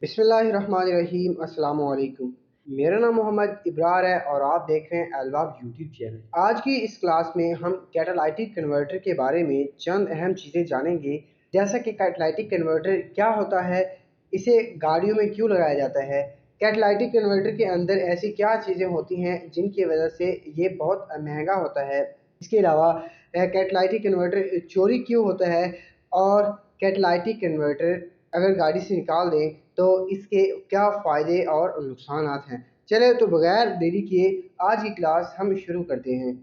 बिस्मिल्लाहिर्रहमानिर्रहीम। अस्सलाम वालेकुम। मेरा नाम मोहम्मद इब्रार है और आप देख रहे हैं अलवाब यूट्यूब चैनल। आज की इस क्लास में हम कैटालाइटिक कन्वर्टर के बारे में चंद अहम चीज़ें जानेंगे, जैसा कि कैटालाइटिक कन्वर्टर क्या होता है, इसे गाड़ियों में क्यों लगाया जाता है, कैटालाइटिक कन्वर्टर के अंदर ऐसी क्या चीज़ें होती हैं जिनकी वजह से ये बहुत महंगा होता है। इसके अलावा कैटालाइटिक कन्वर्टर चोरी क्यों होता है, और कैटालाइटिक कन्वर्टर अगर गाड़ी से निकाल दें तो इसके क्या फ़ायदे और नुकसानात हैं। चले तो बगैर देरी किए आज की क्लास हम शुरू करते हैं।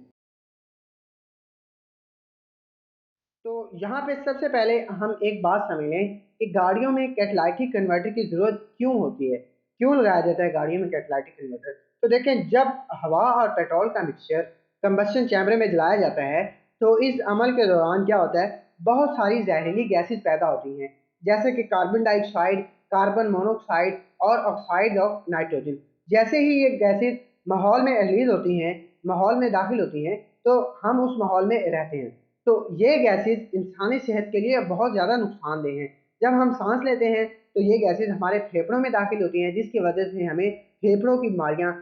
तो यहाँ पे सबसे पहले हम एक बात समझ लें कि गाड़ियों में कैटालाइटिक कन्वर्टर की ज़रूरत क्यों होती है, क्यों लगाया जाता है गाड़ियों में कैटालाइटिक कन्वर्टर। तो देखें, जब हवा और पेट्रोल का मिक्सचर कंबस्शन चैम्बर में जलाया जाता है तो इस अमल के दौरान क्या होता है, बहुत सारी जहरीली गैसेस पैदा होती हैं, जैसे कि कार्बन डाइऑक्साइड, कार्बन मोनोऑक्साइड और ऑक्साइड ऑफ नाइट्रोजन। जैसे ही ये गैसेस माहौल में रिलीज होती हैं, माहौल में दाखिल होती हैं, तो हम उस माहौल में रहते हैं। तो ये गैसेस इंसानी सेहत के लिए बहुत ज़्यादा नुकसानदेह हैं। जब हम सांस लेते हैं तो ये गैसेस हमारे फेफड़ों में दाखिल होती हैं, जिसकी वजह से हमें फेफड़ों की बीमारियां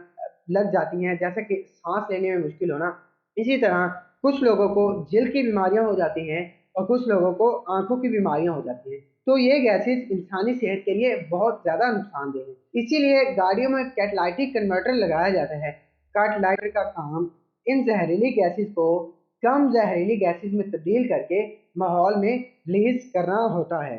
लग जाती हैं, जैसे कि सांस लेने में मुश्किल होना। इसी तरह कुछ लोगों को दिल की बीमारियां हो जाती हैं और कुछ लोगों को आंखों की बीमारियां हो जाती हैं। तो ये गैसेस इंसानी सेहत के लिए बहुत ज़्यादा नुकसानदेह हैं। इसीलिए गाड़ियों में कैटालाइटिक कन्वर्टर लगाया जाता है। कैटालाइटर का काम इन जहरीली गैसेस को कम जहरीली गैसेस में तब्दील करके माहौल में रिलीज करना होता है।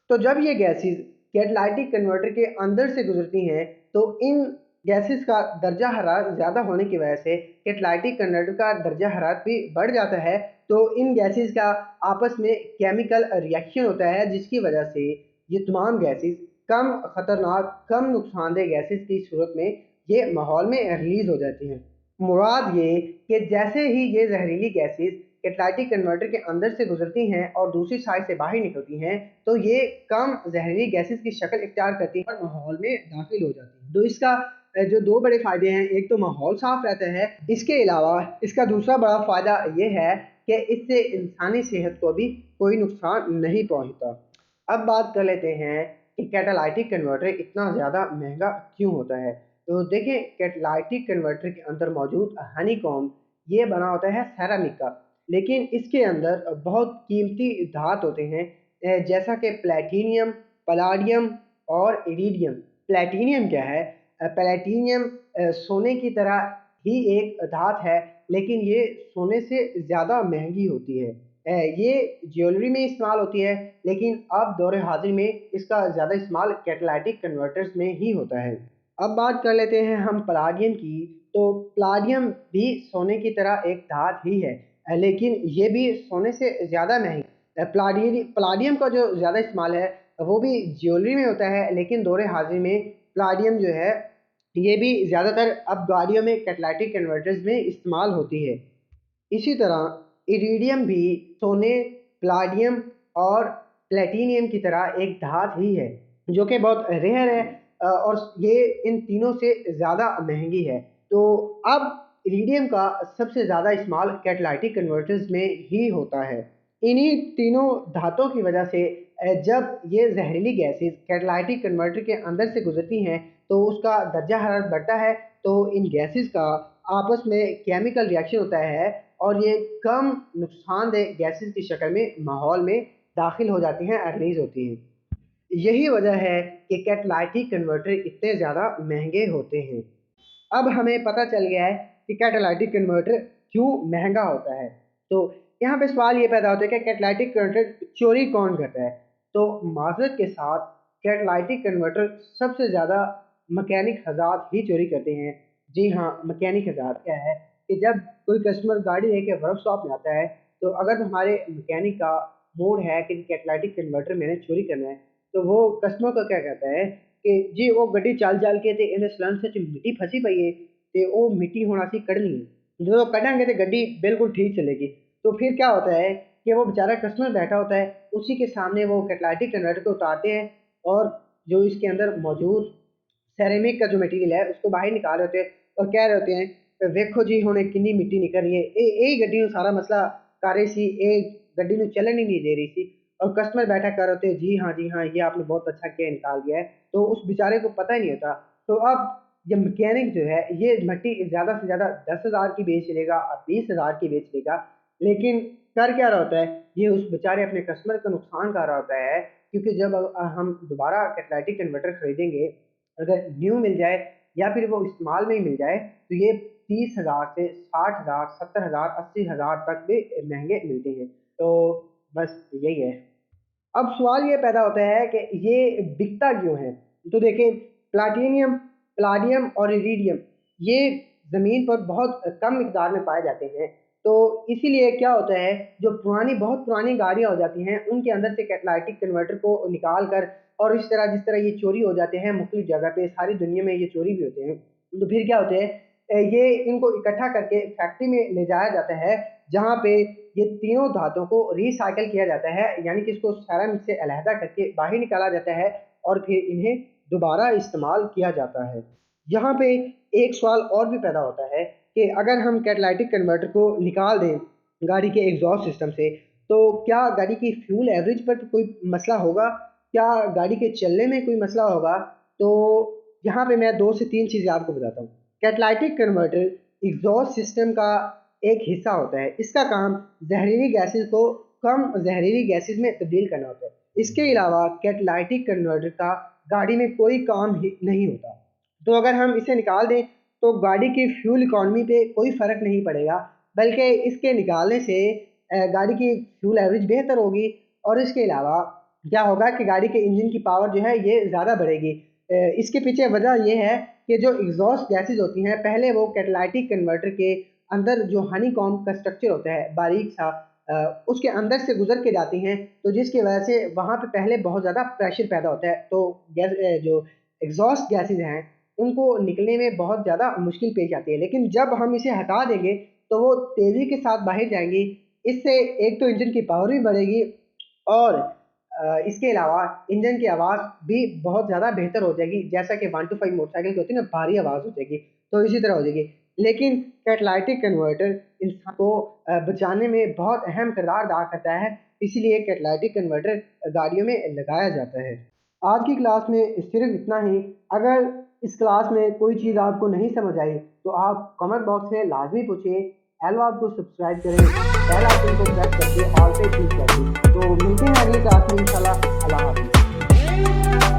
तो जब ये गैसेस कैटालाइटिक कन्वर्टर के अंदर से गुजरती हैं तो इन गैसेस का दर्जा हरारत ज़्यादा होने की वजह से कैटालाइटिक कन्वर्टर का दर्जा हरारत भी बढ़ जाता है। तो इन गैसेस का आपस में केमिकल रिएक्शन होता है, जिसकी वजह से ये तमाम गैसेस कम ख़तरनाक, कम नुकसानदेह गैसेस की सूरत में ये माहौल में रिलीज़ हो जाती हैं। मुराद ये कि जैसे ही ये जहरीली गैसेस कैटालाइटिक कन्वर्टर के अंदर से गुजरती हैं और दूसरी साइड से बाहर निकलती हैं, तो ये कम जहरीली गैसेस की शक्ल इख्तियार करती हैं और माहौल में दाखिल हो जाती हैं। तो इसका जो दो बड़े फ़ायदे हैं, एक तो माहौल साफ रहता है, इसके अलावा इसका दूसरा बड़ा फ़ायदा ये है कि इससे इंसानी सेहत को भी कोई नुकसान नहीं पहुंचता। अब बात कर लेते हैं कि कैटालाइटिक कन्वर्टर इतना ज़्यादा महंगा क्यों होता है। तो देखिए, कैटालाइटिक कन्वर्टर के अंदर मौजूद हनीकॉम्ब ये बना होता है सेरामिक का, लेकिन इसके अंदर बहुत कीमती धात होते हैं, जैसा कि प्लेटिनियम, पलाडियम और इरिडियम। प्लेटिनियम क्या है? प्लेटिनियम सोने की तरह ही एक धात है, लेकिन ये सोने से ज़्यादा महंगी होती है। ये ज्वेलरी में इस्तेमाल होती है, लेकिन अब दौर हाजिर में इसका ज़्यादा इस्तेमाल कैटालाइटिक कन्वर्टर्स में ही होता है। अब बात कर लेते हैं हम पलाडियम की। तो पलाडियम भी सोने की तरह एक धात ही है, लेकिन ये भी सोने से ज़्यादा महंगी। पलाडियम का जो ज़्यादा इस्तेमाल है वो भी ज्वेलरी में होता है, लेकिन दौर हाजिर में पलाडियम जो है ये भी ज़्यादातर अब गाड़ियों में कैटालाइटिक कन्वर्टर्स में इस्तेमाल होती है। इसी तरह इरिडियम भी सोने, प्लाटिनम और प्लेटिनियम की तरह एक धात ही है, जो कि बहुत रेयर है, और ये इन तीनों से ज़्यादा महंगी है। तो अब इरिडियम का सबसे ज़्यादा इस्तेमाल कैटालाइटिक कन्वर्टर्स में ही होता है। इन्हीं तीनों धातों की वजह से जब ये जहरीली गैसेस कैटालाइटिक कन्वर्टर के अंदर से गुजरती हैं तो उसका दर्जा हरारत बढ़ता है। तो इन गैसेस का आपस में केमिकल रिएक्शन होता है और ये कम नुकसानदेह गैसेस की शक्ल में माहौल में दाखिल हो जाती हैं, रिलीज होती हैं। यही वजह है कि कैटालाइटिक कन्वर्टर इतने ज़्यादा महंगे होते हैं। अब हमें पता चल गया है कि कैटालाइटिक कन्वर्टर क्यों महंगा होता है। तो यहाँ पे सवाल ये पैदा होता है कि कैटालाइटिक कन्वर्टर चोरी कौन करता है। तो माजरत के साथ कैटालाइटिक कन्वर्टर सबसे ज़्यादा मैकेनिक हज़ार्ड ही चोरी करते हैं। जी हाँ, मैकेनिक हज़ार्ड क्या है कि जब कोई कस्टमर गाड़ी लेके वर्कशॉप में आता है, तो अगर हमारे मैकेनिक का मूड है कि कैटालाइटिक कन्वर्टर मैंने चोरी करना है, तो वो कस्टमर को क्या कहता है कि जी वो गड्डी चल चल के ते इहदे सलंसर च मिट्टी फसी पई है, ते ओ मिट्टी हुण असीं कढनी है। जो कढांगे तो गड्डी बिल्कुल ठीक चलेगी। तो फिर क्या होता है कि वो बेचारा कस्टमर बैठा होता है, उसी के सामने वो कैटालाइटिक कन्वर्टर को उतारते हैं और जो इसके अंदर मौजूद सेरेमिक का जो मटेरियल है उसको बाहर निकाल रहे होते हैं और कह रहे होते हैं वेखो जी हुणे कितनी मिट्टी निकल रही है, यही गड्डी नूं सारा मसला कर रही सी, ये गड्डी नूं चलन ही नहीं दे रही सी। और कस्टमर बैठा कर होते हैं, जी हाँ, ये आपने बहुत अच्छा किया निकाल दिया है, तो उस बेचारे को पता ही नहीं होता। तो अब ये मैकेनिक जो है ये मिट्टी ज़्यादा से ज़्यादा 10,000 की बेच लेगा और 20,000 की बेच लेगा, लेकिन कर क्या रहा होता है, ये उस बेचारे अपने कस्टमर का नुकसान कर रहा होता है, क्योंकि जब हम दोबारा कैटालिटिक कन्वर्टर खरीदेंगे, अगर न्यू मिल जाए या फिर वो इस्तेमाल में ही मिल जाए, तो ये 30,000 से 60,000, 70,000, 80,000 तक भी महँगे मिलते हैं। तो बस यही है। अब सवाल ये पैदा होता है कि ये बिकता क्यों है? तो देखिए, प्लाटिनियम, पैलेडियम और इरिडियम ये ज़मीन पर बहुत कम मिकदार में पाए जाते हैं। तो इसीलिए क्या होता है, जो बहुत पुरानी गाड़ियाँ हो जाती हैं, उनके अंदर से कैटालिटिक कन्वर्टर को निकाल कर और इस तरह जिस तरह ये चोरी हो जाते हैं मुख्तलिफ जगह पे, सारी दुनिया में ये चोरी भी होते हैं। तो फिर क्या होते हैं, ये इनको इकट्ठा करके फैक्ट्री में ले जाया जाता है, जहाँ पे ये तीनों धातुओं को रिसाइकिल किया जाता है, यानी कि इसको सेरामिक से अलहदा करके बाहर निकाला जाता है और फिर इन्हें दोबारा इस्तेमाल किया जाता है। यहाँ पे एक सवाल और भी पैदा होता है कि अगर हम कैटालिटिक कन्वर्टर को निकाल दें गाड़ी के एग्जॉस्ट सिस्टम से, तो क्या गाड़ी की फ्यूल एवरेज पर कोई मसला होगा? क्या गाड़ी के चलने में कोई मसला होगा? तो यहाँ पे मैं 2 से 3 चीज़ें आपको बताता हूँ। कैटालिटिक कन्वर्टर एग्जॉस्ट सिस्टम का एक हिस्सा होता है। इसका काम जहरीली गैसेज़ को कम जहरीली गैसेज़ में तब्दील करना होता है। इसके अलावा कैटालिटिक कन्वर्टर का गाड़ी में कोई काम ही नहीं होता। तो अगर हम इसे निकाल दें, तो गाड़ी की फ्यूल इकॉनमी पे कोई फ़र्क नहीं पड़ेगा, बल्कि इसके निकालने से गाड़ी की फ्यूल एवरेज बेहतर होगी और इसके अलावा क्या होगा कि गाड़ी के इंजन की पावर जो है ये ज़्यादा बढ़ेगी। इसके पीछे वजह ये है कि जो एग्जॉस्ट गैसेज़ होती हैं, पहले वो कैटालिटिक कन्वर्टर के अंदर जो हनीकॉम्ब का स्ट्रक्चर होता है बारीक सा, उसके अंदर से गुजर के जाती हैं, तो जिसकी वजह से वहाँ पे पहले बहुत ज़्यादा प्रेशर पैदा होता है। तो जो एग्जॉस्ट गैसेज़ हैं उनको निकलने में बहुत ज़्यादा मुश्किल पेश आती है, लेकिन जब हम इसे हटा देंगे तो वो तेज़ी के साथ बाहर जाएंगी। इससे एक तो इंजन की पावर भी बढ़ेगी और इसके अलावा इंजन की आवाज़ भी बहुत ज़्यादा बेहतर हो जाएगी, जैसा कि 125 मोटरसाइकिल की होती है ना, भारी आवाज़ हो जाएगी, तो इसी तरह हो जाएगी। लेकिन कैटालिटिक कन्वर्टर इंसान को बचाने में बहुत अहम किरदार अदा करता है, इसीलिए कैटालिटिक कन्वर्टर गाड़ियों में लगाया जाता है। आज की क्लास में सिर्फ इतना ही। अगर इस क्लास में कोई चीज़ आपको नहीं समझ आई, तो आप कमेंट बॉक्स में लाजमी पूछिए। एलवाब को सब्सक्राइब करें, बेल आइकन को प्रेस करके ऑल पे क्लिक करें। तो मिलते हैं अगली क्लास में इंशाल्लाह। अल्लाह हाफ़िज़।